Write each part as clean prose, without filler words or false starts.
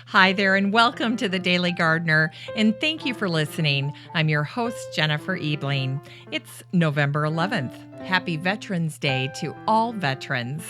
Hi there, and welcome to the Daily Gardener, and thank you for listening. I'm your host, Jennifer Ebling. It's November 11th. Happy Veterans Day to all veterans.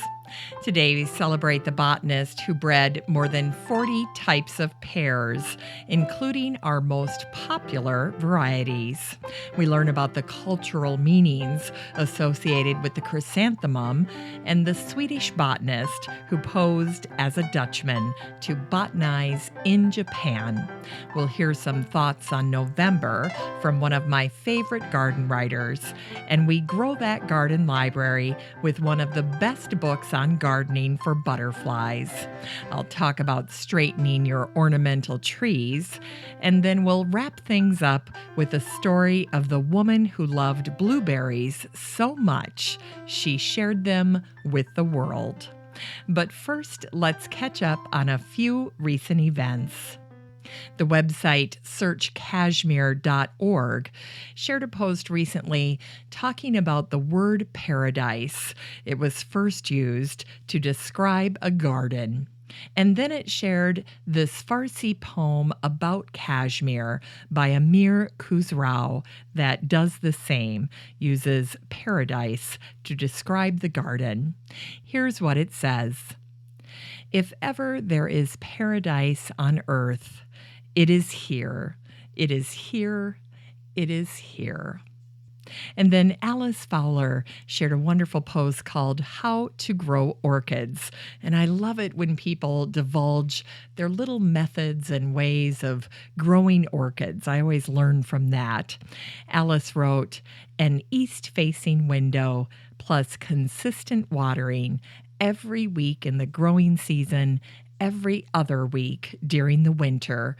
Today, we celebrate the botanist who bred more than 40 types of pears, including our most popular varieties. We learn about the cultural meanings associated with the chrysanthemum and the Swedish botanist who posed as a Dutchman to botanize in Japan. We'll hear some thoughts on November from one of my favorite garden writers, and we grow that garden library with one of the best books on gardening for butterflies. I'll talk about straightening your ornamental trees, and then we'll wrap things up with a story of the woman who loved blueberries so much she shared them with the world. But first, let's catch up on a few recent events. The website searchkashmir.org shared a post recently talking about the word paradise. It was first used to describe a garden. And then it shared this Farsi poem about Kashmir by Amir Khusrau that does the same, uses paradise to describe the garden. Here's what it says. If ever there is paradise on earth, it is here. It is here. It is here. And then Alys Fowler shared a wonderful post called How to Grow Orchids. And I love it when people divulge their little methods and ways of growing orchids. I always learn from that. Alys wrote, an east-facing window plus consistent watering every week in the growing season, every other week during the winter,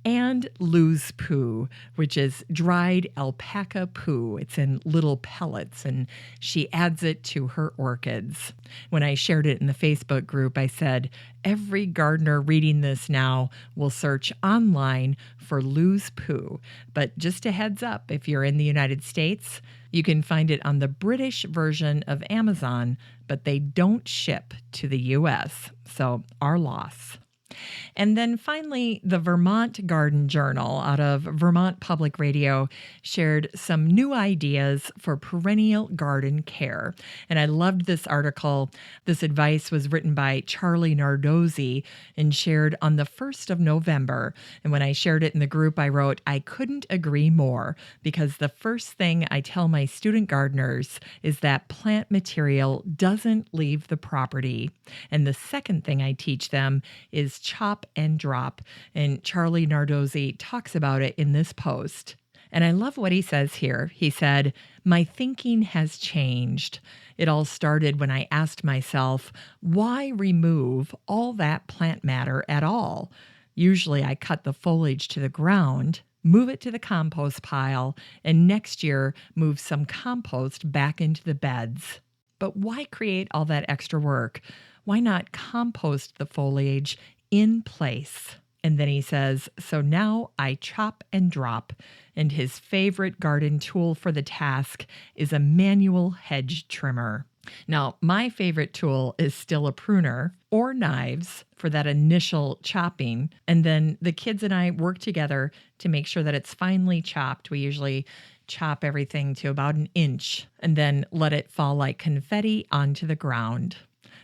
and loose poo, which is dried alpaca poo. It's in little pellets, and she adds it to her orchids. When I shared it in the Facebook group, I said, every gardener reading this now will search online for loose poo. But just a heads up, if you're in the United States, you can find it on the British version of Amazon, but they don't ship to the U.S., so our loss. And then finally, the Vermont Garden Journal out of Vermont Public Radio shared some new ideas for perennial garden care. And I loved this article. This advice was written by Charlie Nardozzi and shared on the 1st of November. And when I shared it in the group, I wrote, I couldn't agree more, because the first thing I tell my student gardeners is that plant material doesn't leave the property. And the second thing I teach them is chop and drop. And Charlie Nardozzi talks about it in this post. And I love what he says here. He said, my thinking has changed. It all started when I asked myself, why remove all that plant matter at all? Usually I cut the foliage to the ground, move it to the compost pile, and next year move some compost back into the beds. But why create all that extra work? Why not compost the foliage in place? And then he says, so now I chop and drop, and his favorite garden tool for the task is a manual hedge trimmer. Now, my favorite tool is still a pruner or knives for that initial chopping. And then the kids and I work together to make sure that it's finely chopped. We usually chop everything to about an inch and then let it fall like confetti onto the ground.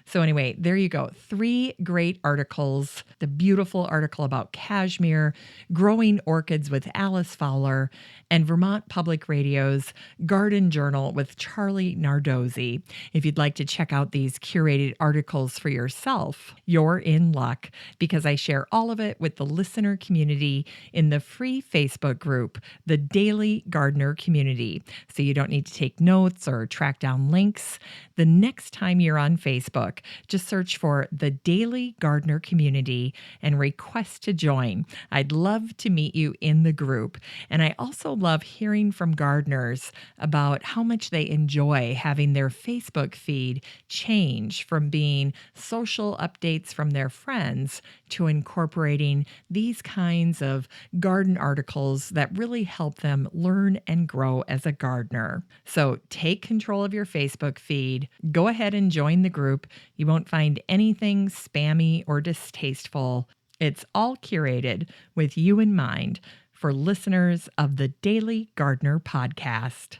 So anyway, there you go. 3 great articles. The beautiful article about Kashmir, growing orchids with Alys Fowler, and Vermont Public Radio's Garden Journal with Charlie Nardozzi. If you'd like to check out these curated articles for yourself, you're in luck, because I share all of it with the listener community in the free Facebook group, the Daily Gardener Community. So you don't need to take notes or track down links. The next time you're on Facebook, just search for the Daily Gardener Community and request to join. I'd love to meet you in the group. And I also love hearing from gardeners about how much they enjoy having their Facebook feed change from being social updates from their friends to incorporating these kinds of garden articles that really help them learn and grow as a gardener. So take control of your Facebook feed. Go ahead and join the group. You won't find anything spammy or distasteful. It's all curated with you in mind for listeners of the Daily Gardener podcast.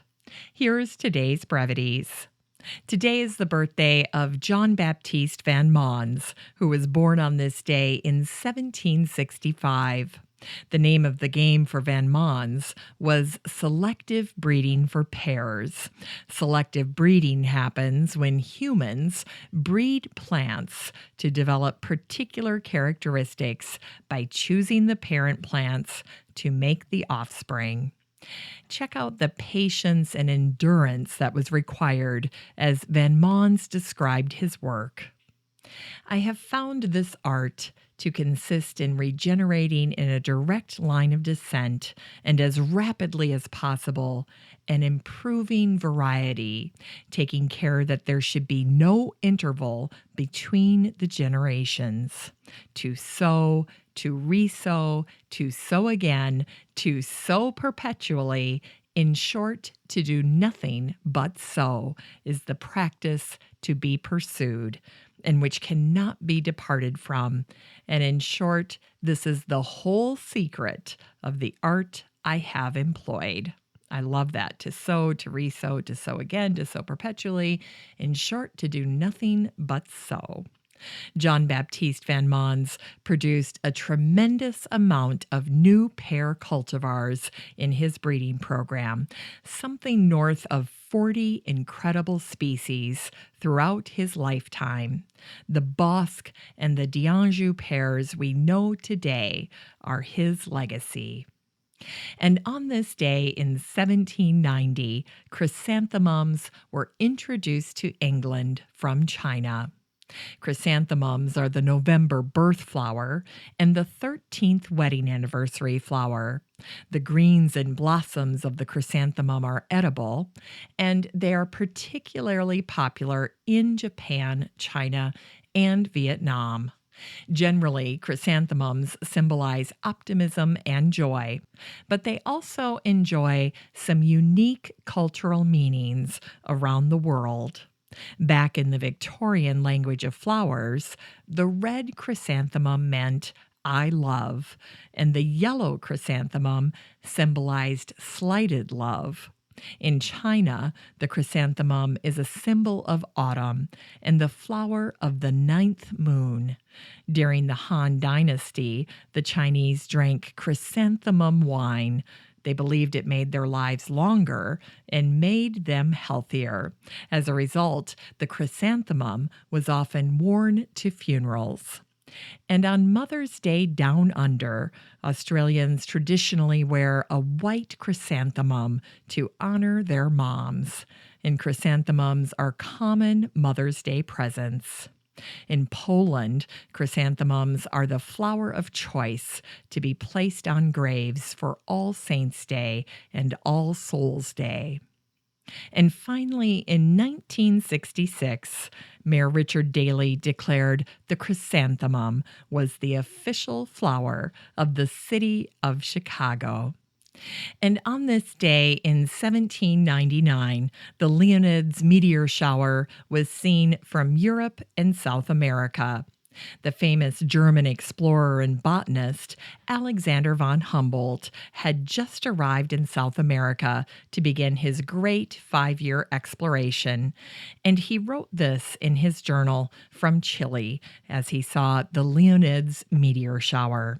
Here's today's brevities. Today is the birthday of Jean-Baptis van Mons, who was born on this day in 1765. The name of the game for Van Mons was selective breeding for pears. Selective breeding happens when humans breed plants to develop particular characteristics by choosing the parent plants to make the offspring. Check out the patience and endurance that was required as Van Mons described his work. I have found this art to consist in regenerating in a direct line of descent and as rapidly as possible, and improving variety, taking care that there should be no interval between the generations. To sow, to resow, to sow again, to sow perpetually, in short, to do nothing but sow, is the practice to be pursued, and which cannot be departed from. And in short, this is the whole secret of the art I have employed. I love that. To sow, to resow, to sow again, to sow perpetually. In short, to do nothing but sow. Jean-Baptis van Mons produced a tremendous amount of new pear cultivars in his breeding program, something north of 40 incredible species throughout his lifetime. The Bosque and the d'Anjou pears we know today are his legacy. And on this day in 1790, chrysanthemums were introduced to England from China. Chrysanthemums are the November birth flower and the 13th wedding anniversary flower. The greens and blossoms of the chrysanthemum are edible, and they are particularly popular in Japan, China, and Vietnam. Generally, chrysanthemums symbolize optimism and joy, but they also enjoy some unique cultural meanings around the world. Back in the Victorian language of flowers, the red chrysanthemum meant I love, and the yellow chrysanthemum symbolized slighted love. In China, the chrysanthemum is a symbol of autumn and the flower of the 9th moon. During the Han Dynasty, the Chinese drank chrysanthemum wine. They believed it made their lives longer and made them healthier. As a result, the chrysanthemum was often worn to funerals. And on Mother's Day down under, Australians traditionally wear a white chrysanthemum to honor their moms. And chrysanthemums are common Mother's Day presents. In Poland, chrysanthemums are the flower of choice to be placed on graves for All Saints' Day and All Souls' Day. And finally, in 1966, Mayor Richard Daley declared the chrysanthemum was the official flower of the city of Chicago. And on this day in 1799, the Leonids meteor shower was seen from Europe and South America. The famous German explorer and botanist Alexander von Humboldt had just arrived in South America to begin his great 5-year exploration, and he wrote this in his journal from Chile as he saw the Leonids meteor shower.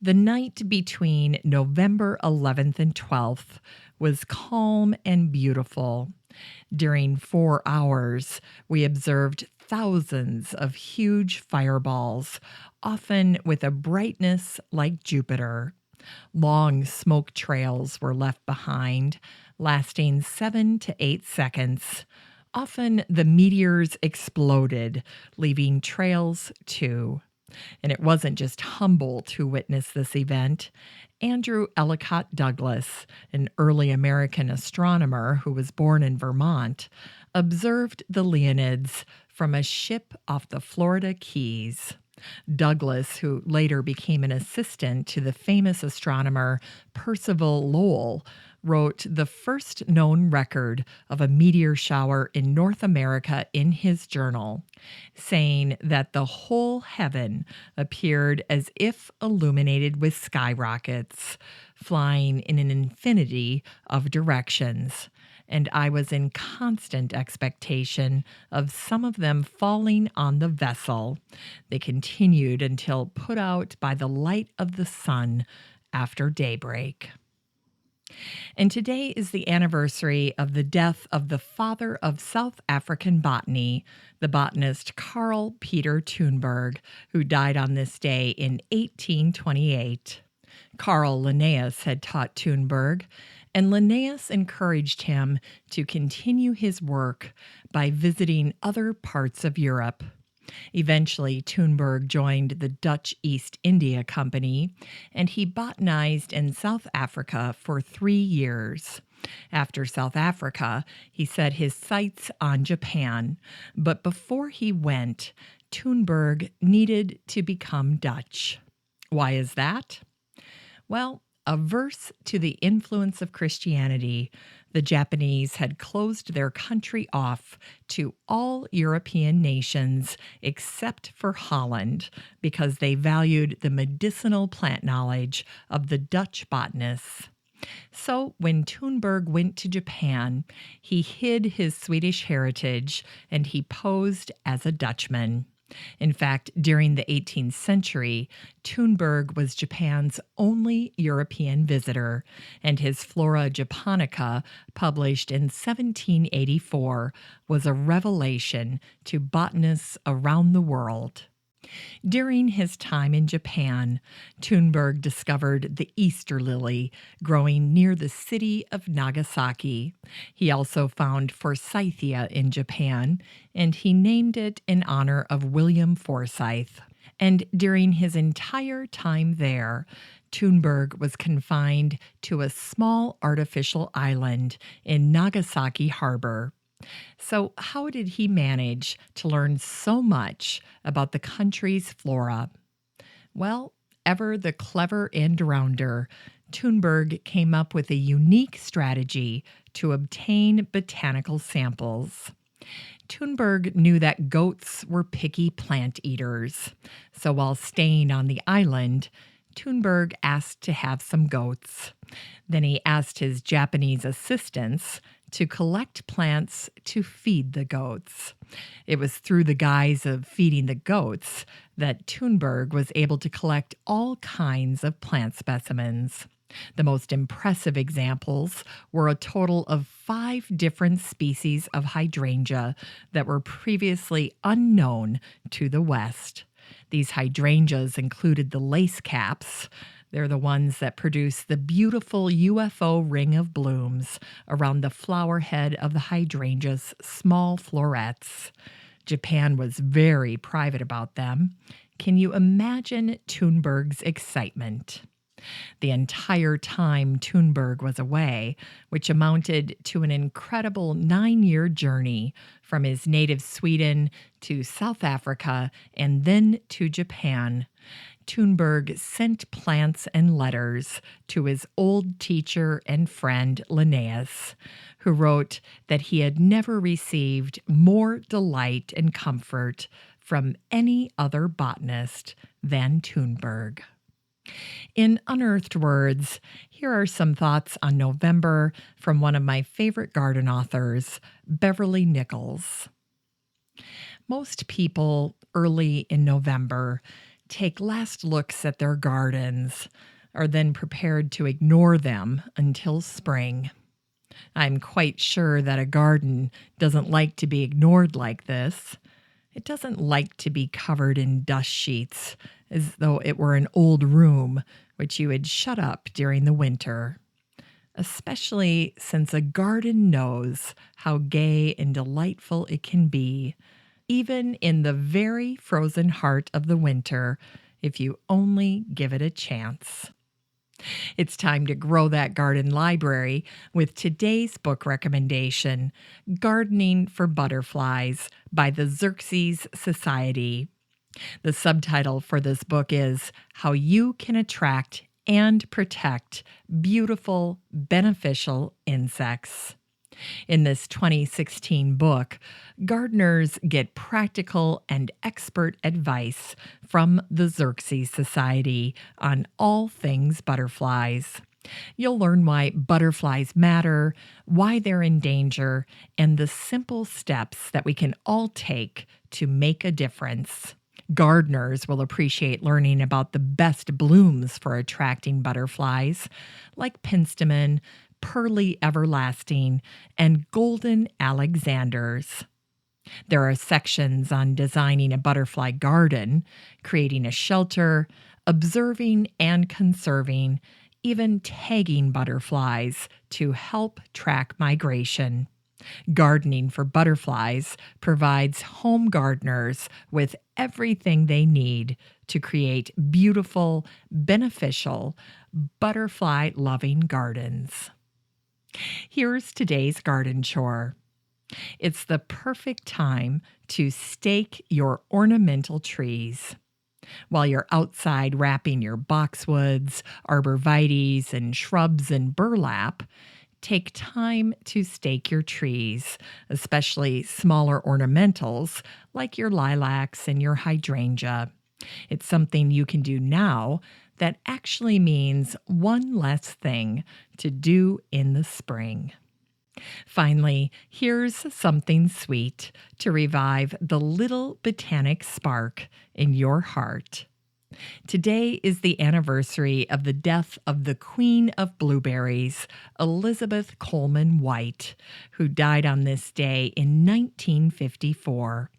The night between November 11th and 12th was calm and beautiful. During 4 hours, we observed thousands of huge fireballs, often with a brightness like Jupiter. Long smoke trails were left behind, lasting 7 to 8 seconds. Often the meteors exploded, leaving trails too. And it wasn't just Humboldt who witnessed this event. Andrew Ellicott Douglas, an early American astronomer who was born in Vermont, observed the Leonids from a ship off the Florida Keys. Douglas, who later became an assistant to the famous astronomer Percival Lowell, wrote the first known record of a meteor shower in North America in his journal, saying that the whole heaven appeared as if illuminated with skyrockets, flying in an infinity of directions, and I was in constant expectation of some of them falling on the vessel. They continued until put out by the light of the sun after daybreak. And today is the anniversary of the death of the father of South African botany, the botanist Carl Peter Thunberg, who died on this day in 1828. Carl Linnaeus had taught Thunberg, and Linnaeus encouraged him to continue his work by visiting other parts of Europe. Eventually, Thunberg joined the Dutch East India Company, and he botanized in South Africa for 3 years. After South Africa, he set his sights on Japan, but before he went, Thunberg needed to become Dutch. Why is that? Well, averse to the influence of Christianity, the Japanese had closed their country off to all European nations except for Holland because they valued the medicinal plant knowledge of the Dutch botanists. So when Thunberg went to Japan, he hid his Swedish heritage and he posed as a Dutchman. In fact, during the 18th century, Thunberg was Japan's only European visitor, and his Flora Japonica, published in 1784, was a revelation to botanists around the world. During his time in Japan, Thunberg discovered the Easter lily growing near the city of Nagasaki. He also found Forsythia in Japan, and he named it in honor of William Forsyth. And during his entire time there, Thunberg was confined to a small artificial island in Nagasaki Harbor. So how did he manage to learn so much about the country's flora? Well, ever the clever and rounder, Thunberg came up with a unique strategy to obtain botanical samples. Thunberg knew that goats were picky plant eaters, so while staying on the island, Thunberg asked to have some goats. Then he asked his Japanese assistants to collect plants to feed the goats. It was through the guise of feeding the goats that Thunberg was able to collect all kinds of plant specimens. The most impressive examples were a total of 5 different species of hydrangea that were previously unknown to the West. These hydrangeas included the lace caps. They're the ones that produce the beautiful UFO ring of blooms around the flower head of the hydrangea's small florets. Japan was very private about them. Can you imagine Thunberg's excitement? The entire time Thunberg was away, which amounted to an incredible 9-year journey from his native Sweden to South Africa and then to Japan, Thunberg sent plants and letters to his old teacher and friend Linnaeus, who wrote that he had never received more delight and comfort from any other botanist than Thunberg. In Unearthed Words, here are some thoughts on November from one of my favorite garden authors, Beverly Nichols. Most people early in November take last looks at their gardens, are then prepared to ignore them until spring. I'm quite sure that a garden doesn't like to be ignored like this. It doesn't like to be covered in dust sheets, as though it were an old room which you had shut up during the winter. Especially since a garden knows how gay and delightful it can be, even in the very frozen heart of the winter, if you only give it a chance. It's time to grow that garden library with today's book recommendation, Gardening for Butterflies by the Xerxes Society. The subtitle for this book is How You Can Attract and protect beautiful, beneficial insects. In this 2016 book, gardeners get practical and expert advice from the Xerxes Society on all things butterflies. You'll learn why butterflies matter, why they're in danger, and the simple steps that we can all take to make a difference. Gardeners will appreciate learning about the best blooms for attracting butterflies, like penstemon, pearly everlasting, and golden Alexanders. There are sections on designing a butterfly garden, creating a shelter, observing and conserving, even tagging butterflies to help track migration. Gardening for butterflies provides home gardeners with everything they need to create beautiful, beneficial, butterfly-loving gardens. Here's today's garden chore. It's the perfect time to stake your ornamental trees. While you're outside wrapping your boxwoods, arborvitaes, and shrubs in burlap, take time to stake your trees, especially smaller ornamentals like your lilacs and your hydrangea. It's something you can do now that actually means one less thing to do in the spring. Finally, here's something sweet to revive the little botanic spark in your heart. Today is the anniversary of the death of the Queen of Blueberries, Elizabeth Coleman White, who died on this day in 1954.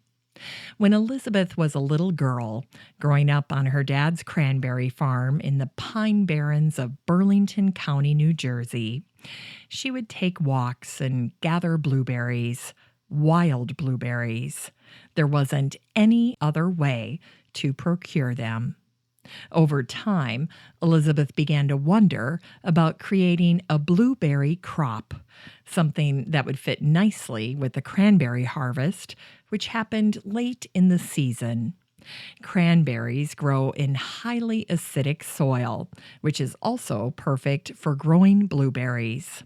When Elizabeth was a little girl, growing up on her dad's cranberry farm in the Pine Barrens of Burlington County, New Jersey, she would take walks and gather blueberries, wild blueberries. There wasn't any other way to procure them. Over time, Elizabeth began to wonder about creating a blueberry crop, something that would fit nicely with the cranberry harvest, which happened late in the season. Cranberries grow in highly acidic soil, which is also perfect for growing blueberries.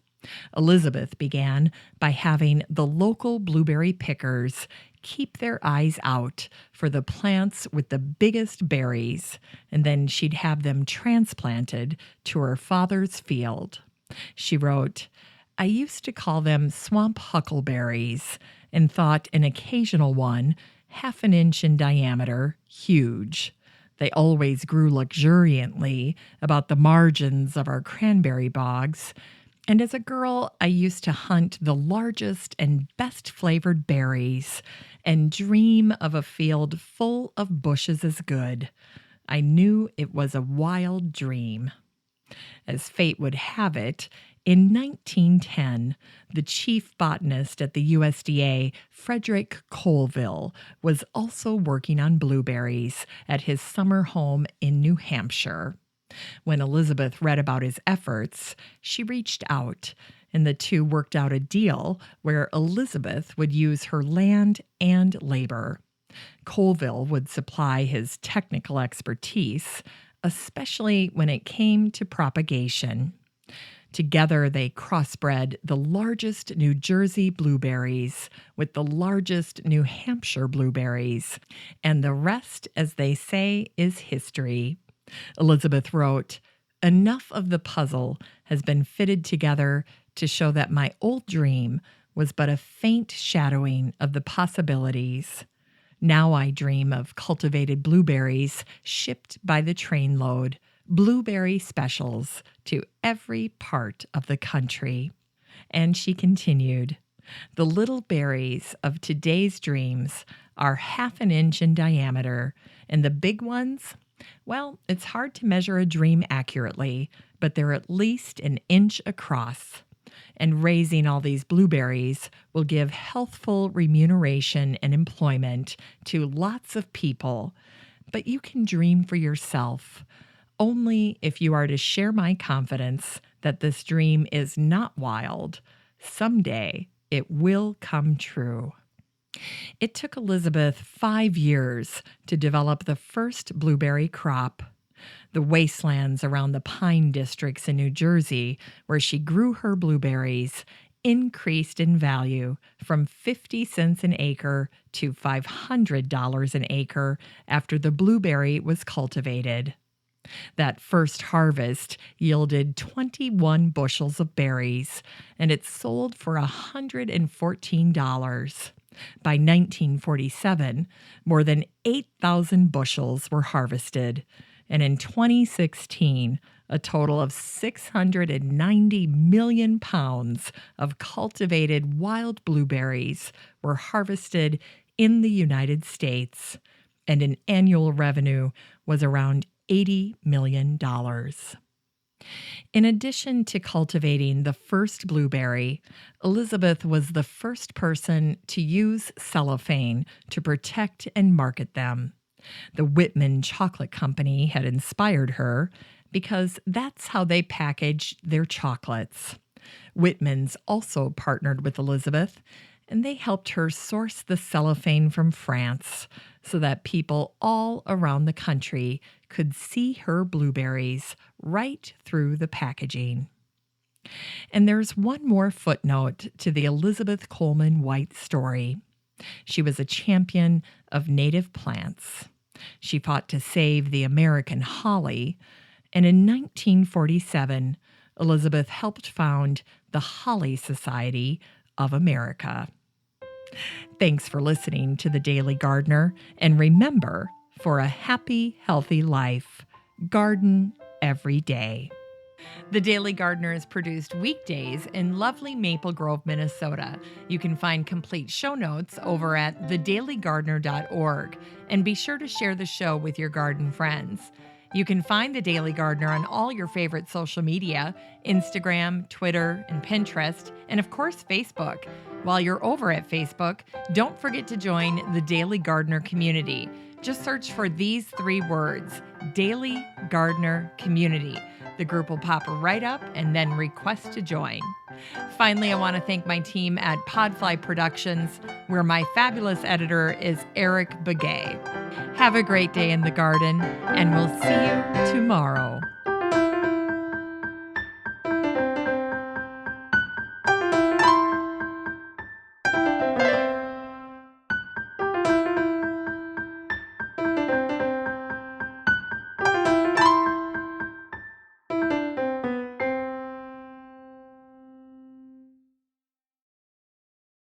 Elizabeth began by having the local blueberry pickers keep their eyes out for the plants with the biggest berries, and then she'd have them transplanted to her father's field. She wrote, "I used to call them swamp huckleberries and thought an occasional one, half an inch in diameter, huge. They always grew luxuriantly about the margins of our cranberry bogs, and as a girl, I used to hunt the largest and best flavored berries and dream of a field full of bushes as good. I knew it was a wild dream." As fate would have it, in 1910, the chief botanist at the USDA, Frederick Colville, was also working on blueberries at his summer home in New Hampshire. When Elizabeth read about his efforts, she reached out, and the two worked out a deal where Elizabeth would use her land and labor. Colville would supply his technical expertise, especially when it came to propagation. Together, they crossbred the largest New Jersey blueberries with the largest New Hampshire blueberries, and the rest, as they say, is history. Elizabeth wrote, "Enough of the puzzle has been fitted together to show that my old dream was but a faint shadowing of the possibilities. Now I dream of cultivated blueberries shipped by the trainload, blueberry specials to every part of the country." And she continued, "The little berries of today's dreams are half an inch in diameter, and the big ones, well, it's hard to measure a dream accurately, but they're at least an inch across. And raising all these blueberries will give healthful remuneration and employment to lots of people. But you can dream for yourself, only if you are to share my confidence that this dream is not wild. Someday it will come true." It took Elizabeth 5 years to develop the first blueberry crop. The wastelands around the pine districts in New Jersey, where she grew her blueberries, increased in value from 50 cents an acre to $500 an acre after the blueberry was cultivated. That first harvest yielded 21 bushels of berries, and it sold for $114. By 1947, more than 8,000 bushels were harvested, and in 2016, a total of 690 million pounds of cultivated wild blueberries were harvested in the United States, and an annual revenue was around $80 million. In addition to cultivating the first blueberry, Elizabeth was the first person to use cellophane to protect and market them. The Whitman Chocolate Company had inspired her because that's how they packaged their chocolates. Whitman's also partnered with Elizabeth, and they helped her source the cellophane from France so that people all around the country could see her blueberries right through the packaging. And there's one more footnote to the Elizabeth Coleman White story. She was a champion of native plants. She fought to save the American holly, and in 1947, Elizabeth helped found the Holly Society of America. Thanks for listening to The Daily Gardener, and remember, for a happy, healthy life, garden every day. The Daily Gardener is produced weekdays in lovely Maple Grove, Minnesota. You can find complete show notes over at thedailygardener.org, and be sure to share the show with your garden friends. You can find The Daily Gardener on all your favorite social media, Instagram, Twitter, and Pinterest, and of course, Facebook. While you're over at Facebook, don't forget to join the Daily Gardener community. Just search for these 3 words, Daily Gardener Community. The group will pop right up, and then request to join. Finally, I want to thank my team at Podfly Productions, where my fabulous editor is Eric Begay. Have a great day in the garden, and we'll see you tomorrow.